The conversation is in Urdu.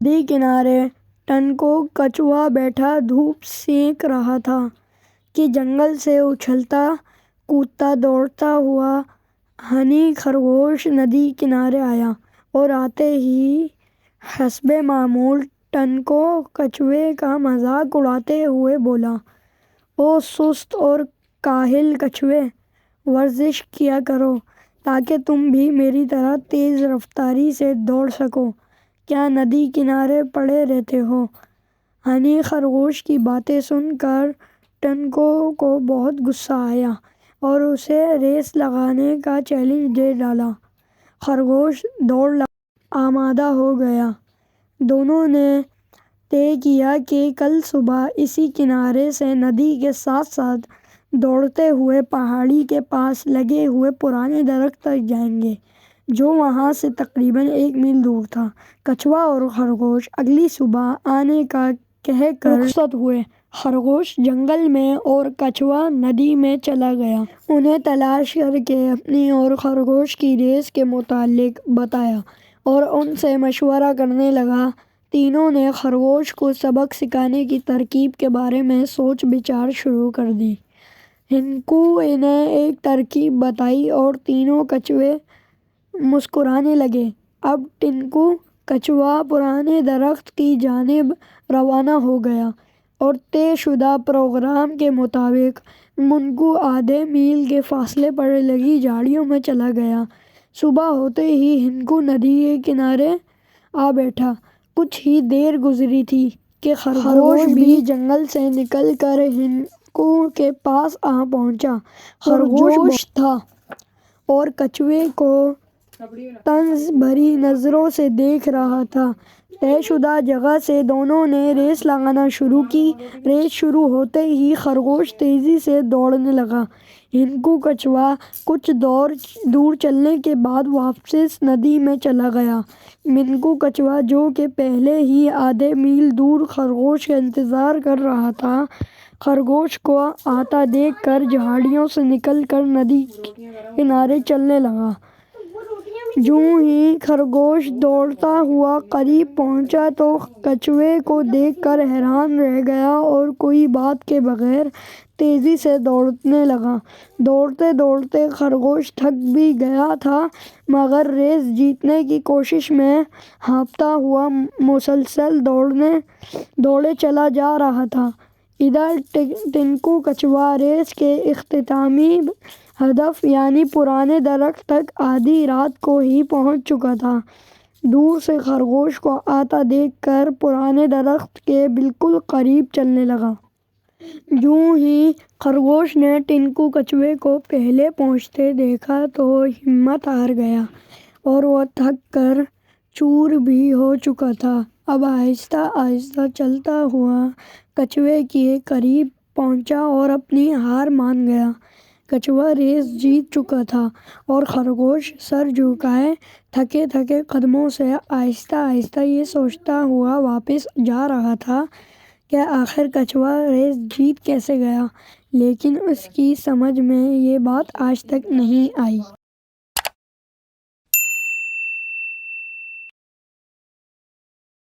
ندی کنارے ٹنکو کچھوا بیٹھا دھوپ سینک رہا تھا کہ جنگل سے اچھلتا کودتا دوڑتا ہوا ہنی خرگوش ندی کنارے آیا اور آتے ہی حسب معمول ٹنکو کچھوے کا مذاق اڑاتے ہوئے بولا، او سست اور کاہل کچھوے، ورزش کیا کرو تاکہ تم بھی میری طرح تیز رفتاری سے دوڑ سکو، کیا ندی کنارے پڑے رہتے ہو؟ ہنی خرگوش کی باتیں سن کر ٹنکو کو بہت غصہ آیا اور اسے ریس لگانے کا چیلنج دے ڈالا۔ خرگوش دوڑ آمادہ ہو گیا۔ دونوں نے طے کیا کہ کل صبح اسی کنارے سے ندی کے ساتھ ساتھ دوڑتے ہوئے پہاڑی کے پاس لگے ہوئے پرانے درخت تک جائیں گے جو وہاں سے تقریباً 1 میل دور تھا۔ کچھوا اور خرگوش اگلی صبح آنے کا کہہ کر رخصت ہوئے۔ خرگوش جنگل میں اور کچھوا ندی میں چلا گیا۔ انہیں تلاش کر کے اپنی اور خرگوش کی ریس کے متعلق بتایا اور ان سے مشورہ کرنے لگا۔ تینوں نے خرگوش کو سبق سکھانے کی ترکیب کے بارے میں سوچ بچار شروع کر دی۔ ہنکو نے ایک ترکیب بتائی اور تینوں کچھوے مسکرانے لگے۔ اب ٹنکو کچھوا پرانے درخت کی جانب روانہ ہو گیا اور طے شدہ پروگرام کے مطابق منکو آدھے میل کے فاصلے پر لگی جھاڑیوں میں چلا گیا۔ صبح ہوتے ہی ہنکو ندی کے کنارے آ بیٹھا۔ کچھ ہی دیر گزری تھی کہ خرگوش بھی جنگل سے نکل کر ہنکو کے پاس آ پہنچا۔ خرگوش تھا اور کچھوے کو طنز بھری نظروں سے دیکھ رہا تھا۔ طے شدہ جگہ سے دونوں نے ریس لگانا شروع کی۔ ریس شروع ہوتے ہی خرگوش تیزی سے دوڑنے لگا۔ ہنکو کچھوا کچھ دور چلنے کے بعد واپس ندی میں چلا گیا۔ منکو کچھوا جو کہ پہلے ہی آدھے میل دور خرگوش کا انتظار کر رہا تھا، خرگوش کو آتا دیکھ کر جھاڑیوں سے نکل کر ندی کنارے چلنے لگا۔ جوں ہی خرگوش دوڑتا ہوا قریب پہنچا تو کچھوے کو دیکھ کر حیران رہ گیا اور کوئی بات کے بغیر تیزی سے دوڑنے لگا۔ دوڑتے دوڑتے خرگوش تھک بھی گیا تھا مگر ریس جیتنے کی کوشش میں ہانپتا ہوا مسلسل دوڑے چلا جا رہا تھا۔ ادھر ٹنکو کچھوا ریس کے اختتامی ہدف یعنی پرانے درخت تک آدھی رات کو ہی پہنچ چکا تھا۔ دور سے خرگوش کو آتا دیکھ کر پرانے درخت کے بالکل قریب چلنے لگا۔ جوں ہی خرگوش نے ٹنکو کچھوے کو پہلے پہنچتے دیکھا تو ہمت ہار گیا اور وہ تھک کر چور بھی ہو چکا تھا۔ اب آہستہ آہستہ چلتا ہوا کچھوے کے قریب پہنچا اور اپنی ہار مان گیا۔ کچھوا ریس جیت چکا تھا اور خرگوش سر جھکائے تھکے تھکے قدموں سے آہستہ آہستہ یہ سوچتا ہوا واپس جا رہا تھا کہ آخر کچھوا ریس جیت کیسے گیا، لیکن اس کی سمجھ میں یہ بات آج تک نہیں آئی۔